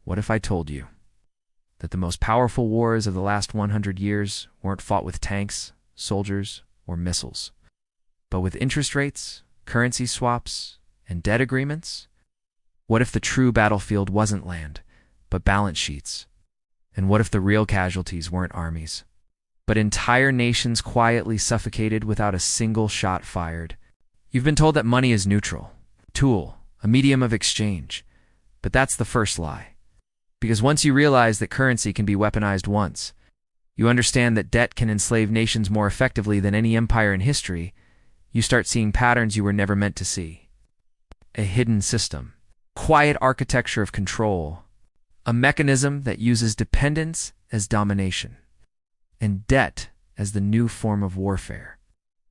What if I told you that the most powerful wars of the last 100 years weren't fought with tanks, soldiers, or missiles, but with interest rates, currency swaps, and debt agreements? What if the true battlefield wasn't land, but balance sheets? And what if the real casualties weren't armies, but entire nations quietly suffocated without a single shot fired? You've been told that money is neutral, a tool, a medium of exchange, but that's the first lie. Because once you realize that currency can be weaponized once, you understand that debt can enslave nations more effectively than any empire in history, you start seeing patterns you were never meant to see. A hidden system, quiet architecture of control, a mechanism that uses dependence as domination, and debt as the new form of warfare.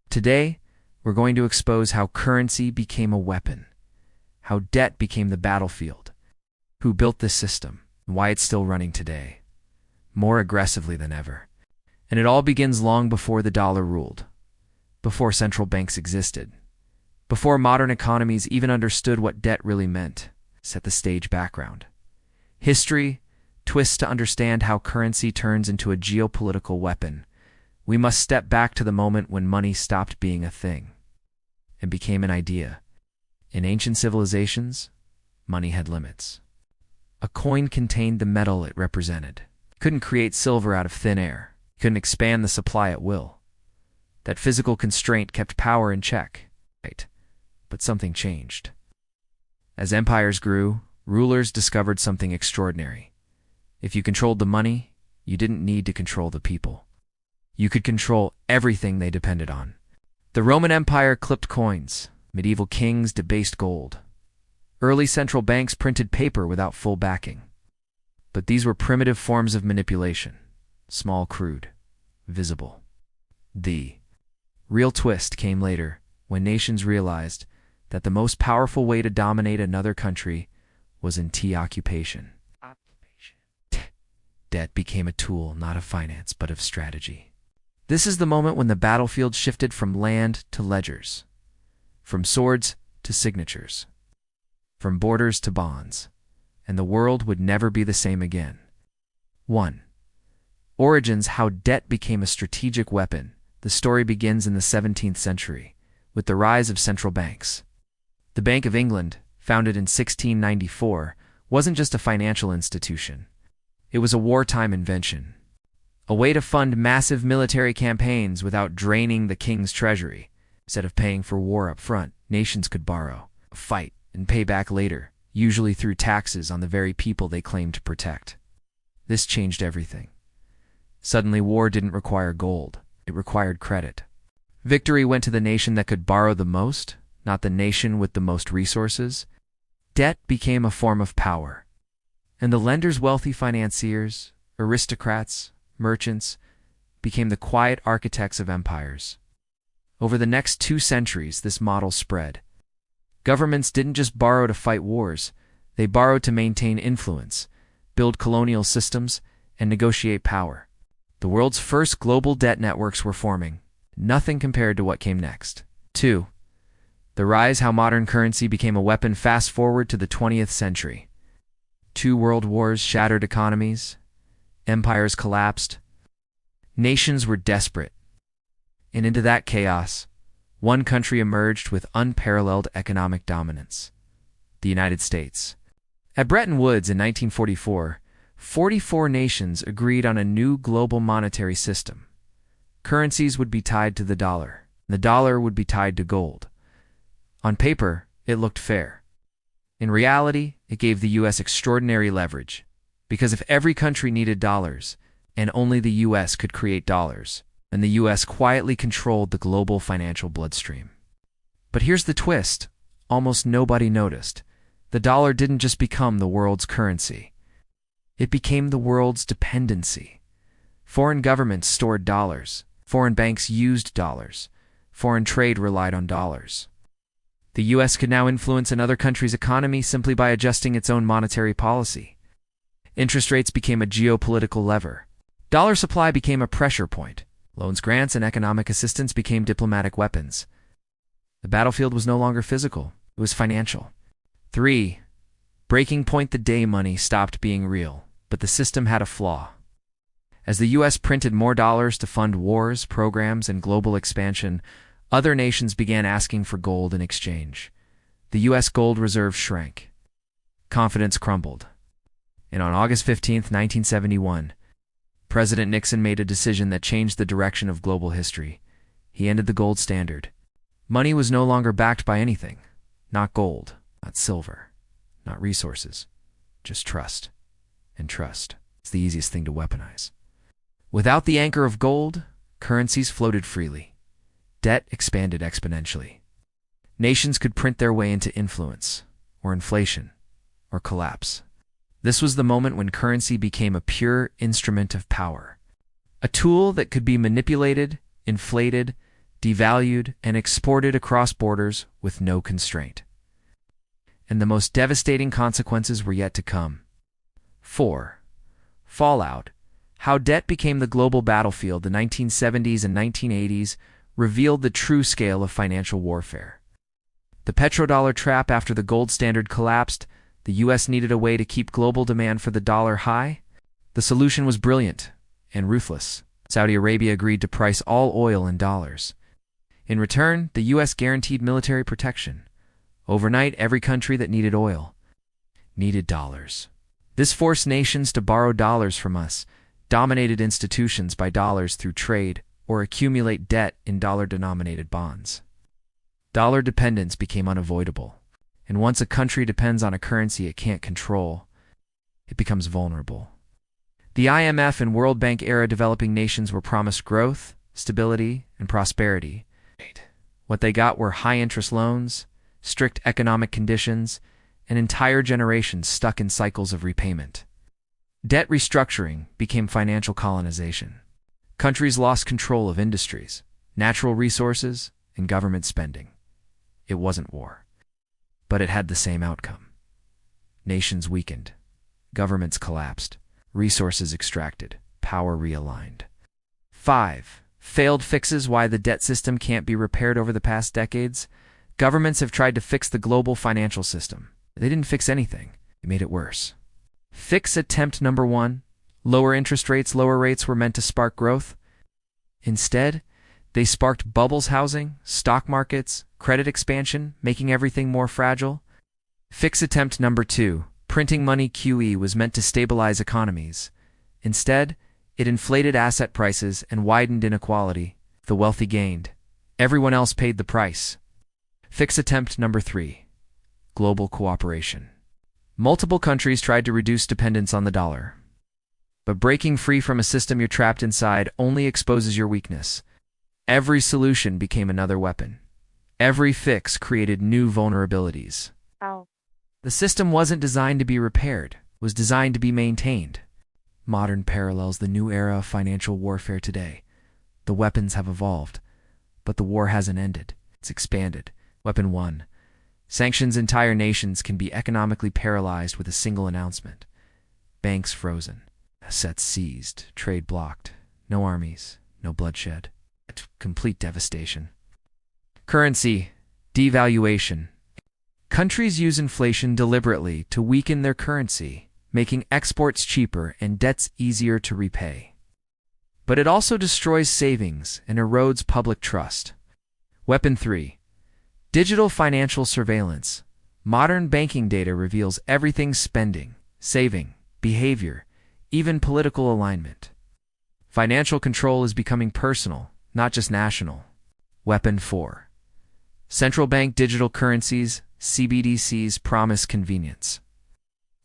Today, we're going to expose how currency became a weapon, how debt became the battlefield, who built this system, and why it's still running today, more aggressively than ever. And it all begins long before the dollar ruled, before central banks existed, before modern economies even understood what debt really meant. Set the stage background. History twists to understand how currency turns into a geopolitical weapon. We must step back to the moment when money stopped being a thing and became an idea. In ancient civilizations, money had limits. A coin contained the metal it represented. You couldn't create silver out of thin air. You couldn't expand the supply at will. That physical constraint kept power in check. Right. But something changed. As empires grew, rulers discovered something extraordinary. If you controlled the money, you didn't need to control the people. You could control everything they depended on. The Roman Empire clipped coins. Medieval kings debased gold. Early central banks printed paper without full backing. But these were primitive forms of manipulation, small, crude, visible. The real twist came later, when nations realized that the most powerful way to dominate another country was in occupation. Debt became a tool not of finance but of strategy. This is the moment when the battlefield shifted from land to ledgers, from swords to signatures, from borders to bonds, and the world would never be the same again. 1. Origins: how debt became a strategic weapon. The story begins in the 17th century, with the rise of central banks. The Bank of England, founded in 1694, wasn't just a financial institution. It was a wartime invention, a way to fund massive military campaigns without draining the king's treasury. Instead of paying for war up front, nations could borrow, fight, and pay back later, usually through taxes on the very people they claimed to protect. This changed everything. Suddenly, war didn't require gold. It required credit. Victory went to the nation that could borrow the most, not the nation with the most resources. Debt became a form of power. And the lenders, wealthy financiers, aristocrats, merchants, became the quiet architects of empires. Over the next 2 centuries, this model spread. Governments didn't just borrow to fight wars. They borrowed to maintain influence, build colonial systems, and negotiate power. The world's first global debt networks were forming, nothing compared to what came next. 2. The rise: how modern currency became a weapon. Fast forward to the 20th century. 2 world wars shattered economies. Empires collapsed. Nations were desperate. And into that chaos, one country emerged with unparalleled economic dominance: the United States. At Bretton Woods in 1944, 44 nations agreed on a new global monetary system. Currencies would be tied to the dollar. The dollar would be tied to gold. On paper, it looked fair. In reality, it gave the U.S. extraordinary leverage, because if every country needed dollars, and only the U.S. could create dollars, then the U.S. quietly controlled the global financial bloodstream. But here's the twist: almost nobody noticed. The dollar didn't just become the world's currency. It became the world's dependency. Foreign governments stored dollars. Foreign banks used dollars. Foreign trade relied on dollars. The U.S. could now influence another country's economy simply by adjusting its own monetary policy. Interest rates became a geopolitical lever. Dollar supply became a pressure point. Loans, grants, and economic assistance became diplomatic weapons. The battlefield was no longer physical. It was financial. 3. Breaking point the day money stopped being real, but the system had a flaw. As the U.S. printed more dollars to fund wars, programs, and global expansion, other nations began asking for gold in exchange. The U.S. gold reserve shrank. Confidence crumbled. And on August 15, 1971, President Nixon made a decision that changed the direction of global history. He ended the gold standard. Money was no longer backed by anything. Not gold, not silver, not resources, just trust. And trust is the easiest thing to weaponize. Without the anchor of gold, currencies floated freely. Debt expanded exponentially. Nations could print their way into influence, or inflation, or collapse. This was the moment when currency became a pure instrument of power, a tool that could be manipulated, inflated, devalued, and exported across borders with no constraint. And the most devastating consequences were yet to come. 4. Fallout. How debt became the global battlefield. The 1970s and 1980s revealed the true scale of financial warfare. The petrodollar trap. After the gold standard collapsed, the U.S. needed a way to keep global demand for the dollar high. The solution was brilliant and ruthless. Saudi Arabia agreed to price all oil in dollars. In return, the U.S. guaranteed military protection. Overnight, every country that needed oil needed dollars. This forced nations to borrow dollars from us, dominated institutions by dollars through trade, or accumulate debt in dollar-denominated bonds. Dollar dependence became unavoidable. And once a country depends on a currency it can't control, it becomes vulnerable. The IMF and World Bank era developing nations were promised growth, stability, and prosperity. What they got were high-interest loans, strict economic conditions, and entire generations stuck in cycles of repayment. Debt restructuring became financial colonization. Countries lost control of industries, natural resources, and government spending. It wasn't war, but it had the same outcome. Nations weakened, governments collapsed, resources extracted, power realigned. 5. Failed fixes. Why the debt system can't be repaired. Over the past decades, governments have tried to fix the global financial system. They didn't fix anything. They made it worse. Fix attempt number 1. Lower interest rates. Lower rates were meant to spark growth. Instead, they sparked bubbles, housing, stock markets, credit expansion, making everything more fragile. Fix attempt number 2. Printing money. QE was meant to stabilize economies. Instead, it inflated asset prices and widened inequality. The wealthy gained. Everyone else paid the price. Fix attempt number 3. Global cooperation. Multiple countries tried to reduce dependence on the dollar. But breaking free from a system you're trapped inside only exposes your weakness. Every solution became another weapon. Every fix created new vulnerabilities. Ow. The system wasn't designed to be repaired, it was designed to be maintained. Modern parallels the new era of financial warfare today. The weapons have evolved, but the war hasn't ended. It's expanded. Weapon 1. Sanctions. Entire nations can be economically paralyzed with a single announcement. Banks frozen, assets seized, trade blocked, no armies, no bloodshed. Complete devastation. Currency. Devaluation. Countries use inflation deliberately to weaken their currency, making exports cheaper and debts easier to repay. But it also destroys savings and erodes public trust. Weapon 3. Digital financial surveillance. Modern banking data reveals everything: spending, saving, behavior, even political alignment. Financial control is becoming personal, not just national. Weapon 4. Central bank digital currencies. CBDCs promise convenience.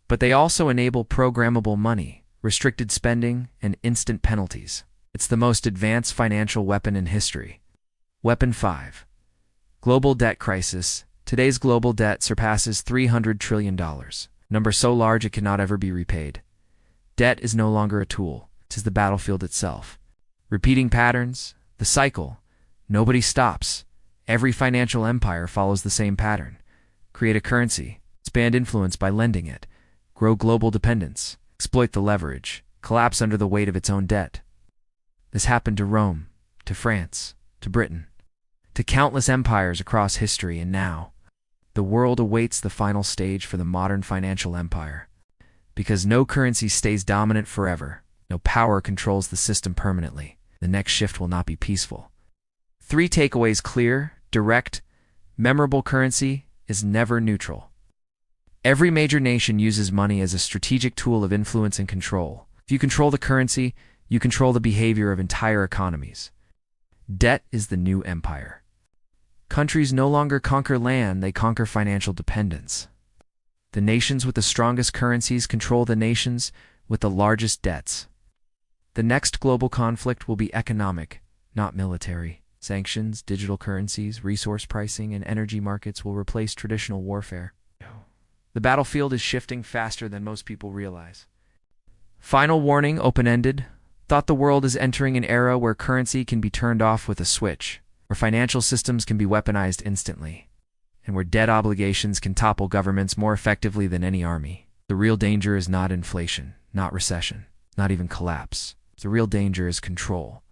But they also enable programmable money, restricted spending, and instant penalties. It's the most advanced financial weapon in history. Weapon 5. Global debt crisis. Today's global debt surpasses $300 trillion. Number so large it cannot ever be repaid. Debt is no longer a tool. It is the battlefield itself. Repeating patterns. The cycle. Nobody stops. Every financial empire follows the same pattern. Create a currency. Expand influence by lending it. Grow global dependence. Exploit the leverage. Collapse under the weight of its own debt. This happened to Rome, to France, to Britain, to countless empires across history, and now The world awaits the final stage for the modern financial empire. Because no currency stays dominant forever, no power controls the system permanently, the next shift will not be peaceful. 3 takeaways: clear, direct, memorable. Currency is never neutral. Every major nation uses money as a strategic tool of influence and control. If you control the currency, you control the behavior of entire economies. Debt is the new empire. Countries no longer conquer land, they conquer financial dependence. The nations with the strongest currencies control the nations with the largest debts. The next global conflict will be economic, not military. Sanctions, digital currencies, resource pricing, and energy markets will replace traditional warfare. The battlefield is shifting faster than most people realize. Final warning, open-ended. Thought the world is entering an era where currency can be turned off with a switch, where financial systems can be weaponized instantly, and where debt obligations can topple governments more effectively than any army. The real danger is not inflation, not recession, not even collapse. The real danger is control.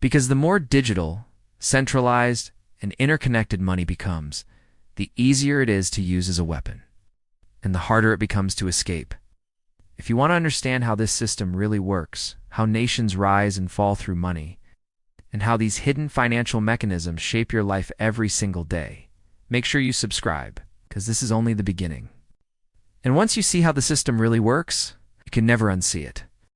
Because the more digital, centralized, and interconnected money becomes, the easier it is to use as a weapon, and the harder it becomes to escape. If you want to understand how this system really works, how nations rise and fall through money, and how these hidden financial mechanisms shape your life every single day, make sure you subscribe, because this is only the beginning. And once you see how the system really works, you can never unsee it.